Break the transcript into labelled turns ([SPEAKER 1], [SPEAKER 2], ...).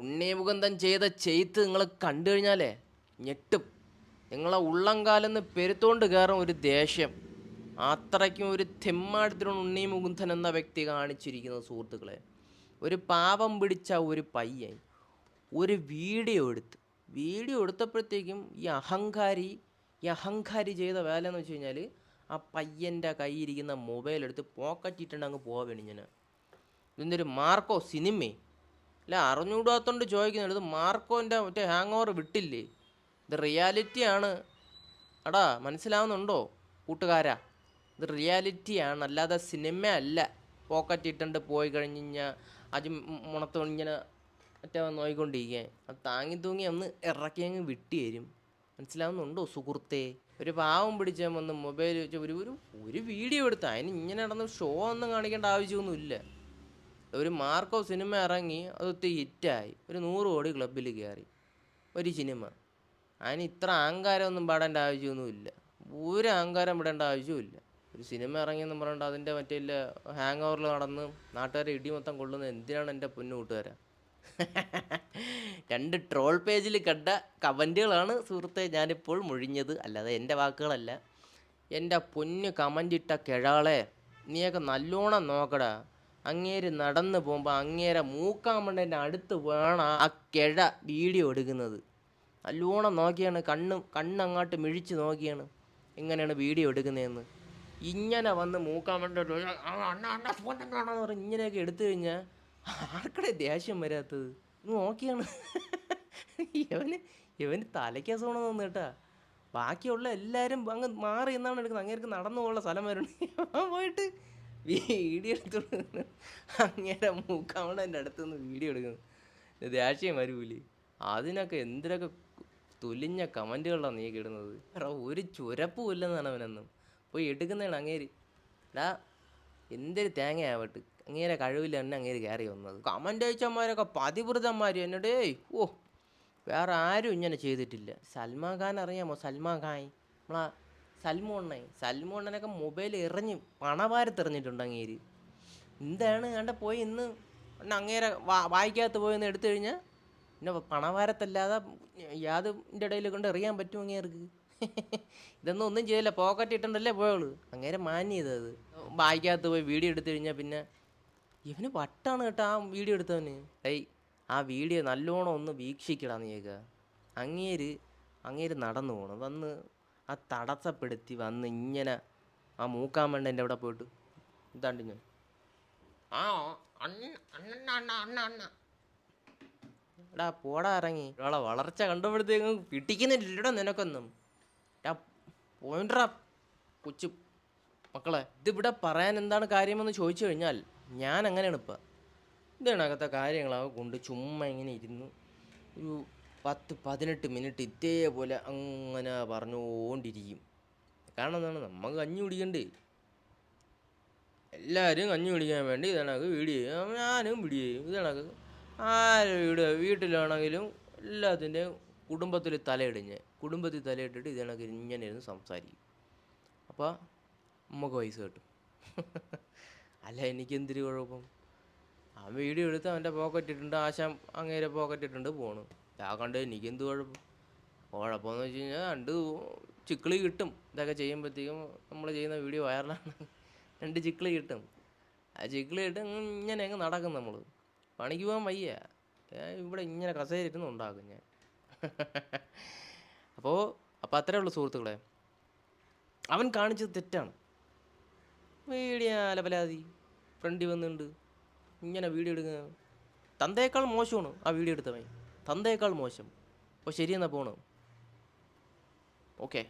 [SPEAKER 1] ഉണ്ണി മുകുന്ദൻ ചെയ്ത ചെയ്ത്ത് നിങ്ങൾ കണ്ടു കഴിഞ്ഞാലേ ഞെട്ടും. നിങ്ങളെ ഉള്ളംകാലെന്ന് പെരുത്തോണ്ട് കയറും ഒരു ദേഷ്യം. അത്രയ്ക്കും ഒരു തെമ്മാടത്തിലാണ് ഉണ്ണി മുകുന്ദൻ എന്ന വ്യക്തി കാണിച്ചിരിക്കുന്നത് സുഹൃത്തുക്കളെ. ഒരു പാപം പിടിച്ച ഒരു പയ്യൻ ഒരു വീഡിയോ എടുത്തപ്പോഴത്തേക്കും ഈ അഹങ്കാരി ചെയ്ത വേല എന്ന് വെച്ച് കഴിഞ്ഞാൽ ആ പയ്യൻ്റെ കയ്യിരിക്കുന്ന മൊബൈൽ എടുത്ത് പോക്കറ്റിട്ടുണ്ട് അങ്ങ് പോവേണ്. ഇങ്ങനെ ഇതൊരു മാർക്കോ സിനിമേ അല്ല, അറിഞ്ഞുകൂടാത്തോണ്ട് ചോദിക്കുന്നത്. ഇത് മാർക്കോൻ്റെ മറ്റേ ഹാങ് ഓവർ വിട്ടില്ലേ? ഇത് റിയാലിറ്റിയാണ്. എടാ മനസ്സിലാവുന്നുണ്ടോ കൂട്ടുകാരാ? ഇത് റിയാലിറ്റിയാണ്, അല്ലാതെ സിനിമ അല്ല. പോക്കറ്റ് ഇട്ടുണ്ട് പോയി കഴിഞ്ഞ് കഴിഞ്ഞാൽ അത് മുണത്തോണ്ട് ഇങ്ങനെ മറ്റേ നോയിക്കൊണ്ടിരിക്കാൻ അത് താങ്ങി തൂങ്ങി ഒന്ന് ഇറക്കി അങ്ങ് വിട്ടി തരും. മനസ്സിലാവുന്നുണ്ടോ സുഹൃത്തേ? ഒരു പാവം പിടിച്ച വന്ന് മൊബൈൽ വെച്ച് ഒരു വീഡിയോ എടുത്ത് അതിന് ഇങ്ങനെ നടന്ന് ഷോ ഒന്നും കാണിക്കേണ്ട ആവശ്യമൊന്നുമില്ല. ഒരു മാർക്കോ സിനിമ ഇറങ്ങി അത് ഒത്തിരി ഹിറ്റായി, ഒരു 100 കോടി ക്ലബ്ബിൽ കയറി ഒരു സിനിമ. അതിന് ഇത്ര അഹങ്കാരമൊന്നും പാടേണ്ട ആവശ്യമൊന്നുമില്ല, ഒരു അഹങ്കാരം വിടേണ്ട ആവശ്യമില്ല. ഒരു സിനിമ ഇറങ്ങിയെന്ന് പറഞ്ഞിട്ട് അതിൻ്റെ മറ്റേ ഹാങ് ഓവറിൽ നടന്ന് നാട്ടുകാരെ ഇടി മൊത്തം കൊള്ളുന്നത് എന്തിനാണ് എൻ്റെ പൊന്നു കൂട്ടുകാരാ? 2 ട്രോൾ പേജിൽ കണ്ട കമൻറ്റുകളാണ് സുഹൃത്തെ ഞാനിപ്പോൾ മൊഴിഞ്ഞത്, അല്ലാതെ എൻ്റെ വാക്കുകളല്ല. എൻ്റെ പൊന്നു കമൻ്റ് ഇട്ട കിഴാളെ, നീയൊക്കെ നല്ലോണം നോക്കടാ. അങ്ങേര് നടന്നു പോകുമ്പോൾ അങ്ങേരെ മൂക്കാമണ്ടൻ്റെ അടുത്ത് വേണം ആ കിഴ വീഡിയോ എടുക്കുന്നത്. നല്ലോണം നോക്കിയാണ്, കണ്ണങ്ങോട്ട് മിഴിച്ച് നോക്കിയാണ് എങ്ങനെയാണ് വീഡിയോ എടുക്കുന്നതെന്ന്. ഇങ്ങനെ വന്ന് മൂക്കാമണ്ട അണ്ണ ഫോൺ കാണാന്ന് പറഞ്ഞ് ഇങ്ങനെയൊക്കെ എടുത്തു കഴിഞ്ഞാൽ ആർക്കടെ ദേഷ്യം വരാത്തത്? നോക്കിയാണ് ഇവന് തലയ്ക്കാ സോണ തോന്നു കേട്ടാ. ബാക്കിയുള്ള എല്ലാവരും അങ്ങ് മാറി എന്നാണ് എടുക്കുന്നത്. അങ്ങേർക്ക് നടന്നു പോകാനുള്ള സ്ഥലം വരുന്നുണ്ട്. പോയിട്ട് വീഡിയോ എടുത്തോണ്ട് അങ്ങേരെ മൂക്കാമണ്ണൻ്റെ അടുത്തുനിന്ന് വീഡിയോ എടുക്കുന്നു. ദേഷ്യം വരൂലേ? അതിനൊക്കെ എന്തിനൊക്കെ തുലിഞ്ഞ കമൻറ്റുകളാണ് നീ കിടുന്നത്. ഒരു ചുരപ്പും ഇല്ലെന്നാണ് അവനൊന്നും പോയി എടുക്കുന്നതാണ് അങ്ങേര്. എടാ എന്തൊരു തേങ്ങയാവട്ടെ, അങ്ങേരെ കഴിവില്ല തന്നെ അങ്ങേര് കയറി വന്നത്. കമൻ്റ് അയച്ചന്മാരൊക്കെ പതിവൃതന്മാർ എന്നടേ. ഓ, വേറെ ആരും ഇങ്ങനെ ചെയ്തിട്ടില്ല. സൽമാൻ ഖാൻ അറിയാമോ? സൽമാൻ ഖാൻ നമ്മളാ സൽമോണ്ണനൊക്കെ മൊബൈൽ എറിഞ്ഞ് പണവാരത്തെറിഞ്ഞിട്ടുണ്ട് അങ്ങേര്. എന്താണ് കണ്ട പോയി ഇന്ന് അങ്ങേരെ വായിക്കാത്ത പോയെന്ന് എടുത്തു കഴിഞ്ഞാൽ പിന്നെ പണവാരത്തല്ലാതെ യാതിൻ്റെ ഇടയിൽ കൊണ്ട് എറിയാൻ പറ്റും അങ്ങേർക്ക്? ഇതൊന്നും ചെയ്യില്ല, പോക്കറ്റ് ഇട്ടുണ്ടല്ലേ പോയോളൂ. അങ്ങേരെ മാന്യതത് വായിക്കാത്ത പോയി വീഡിയോ എടുത്തു കഴിഞ്ഞാൽ പിന്നെ ഇവന് വട്ടാണ് കേട്ടോ ആ വീഡിയോ എടുത്തവന്. ആ വീഡിയോ നല്ലോണം ഒന്ന് വീക്ഷിക്കടാ നീയൊക്കെ. അങ്ങേര് നടന്നു പോകണം, വന്ന് ആ തടസ്സപ്പെടുത്തി വന്ന് ഇങ്ങനെ ആ മൂക്കാമണ്ണൻ്റെ അവിടെ പോയിട്ട് ഇതാണ്ട് ഞാൻ എടാ പോടാ ഇറങ്ങി. ഒരാളെ വളർച്ച കണ്ടപ്പോഴത്തേക്കും പിടിക്കുന്നില്ലടാ നിനക്കൊന്നും. പോയിൻ്ററാ കൊച്ചു മക്കളെ. ഇതിവിടെ പറയാൻ എന്താണ് കാര്യമെന്ന് ചോദിച്ചു കഴിഞ്ഞാൽ ഞാൻ അങ്ങനെയാണ് ഇപ്പം. ഇതിനകത്തെ കാര്യങ്ങളൊക്കെ കൊണ്ട് ചുമ്മാ ഇങ്ങനെ ഇരുന്നു ഒരു 10-18 മിനിറ്റ് ഇതേപോലെ അങ്ങനെ പറഞ്ഞുകൊണ്ടിരിക്കും. കാരണം എന്താണ്, നമുക്ക് കഞ്ഞി കുടിക്കണ്ടേ? എല്ലാവരും കഞ്ഞി കുടിക്കാൻ വേണ്ടി ഇതണക്ക് വീഡിയോ ചെയ്യും, ഞാനും വീഡിയോ ചെയ്യും. ഇതണക്ക് ആരുടെ വീട്ടിലാണെങ്കിലും എല്ലാത്തിൻ്റെയും കുടുംബത്തിൽ തലയിട്ടിട്ട് ഇതണക്ക് ഇങ്ങനെ ഇരുന്ന് സംസാരിക്കും. അപ്പോൾ നമുക്ക് പൈസ കിട്ടും. അല്ല എനിക്കെന്തൊരു കുഴപ്പം? ആ വീഡിയോ എടുത്ത് അവൻ്റെ പോക്കറ്റിട്ടുണ്ട്, അങ്ങേരെ പോക്കറ്റിട്ടുണ്ട് പോണു. ആ കണ്ട് എനിക്കെന്ത് കുഴപ്പം? കുഴപ്പമെന്ന് വെച്ച് കഴിഞ്ഞാൽ 2 ചിക്കിളി കിട്ടും. ഇതൊക്കെ ചെയ്യുമ്പോഴത്തേക്കും നമ്മൾ ചെയ്യുന്ന വീഡിയോ വൈറലാണ്. 2 ചിക്കിളി കിട്ടും. ആ ചിക്കിളി കിട്ടും ഇങ്ങനെ അങ്ങ് നടക്കും. നമ്മൾ പണിക്ക് പോകാൻ വയ്യ, ഇവിടെ ഇങ്ങനെ കസേരയിരുന്ന് ഉണ്ടാക്കും ഞാൻ. അപ്പോൾ അത്രേ ഉള്ളൂ സുഹൃത്തുക്കളെ. അവൻ കാണിച്ചത് തെറ്റാണ്. വീഡിയോ അലപലാതി ഫ്രണ്ടി വന്നിട്ടുണ്ട് ഇങ്ങനെ വീഡിയോ എടുക്കുക. തന്തയേക്കാൾ മോശമാണ് ആ വീഡിയോ എടുത്തവൻ, തന്തയേക്കാൾ മോശം. അപ്പോൾ ശരിയെന്നാ പോണു. ഓക്കെ.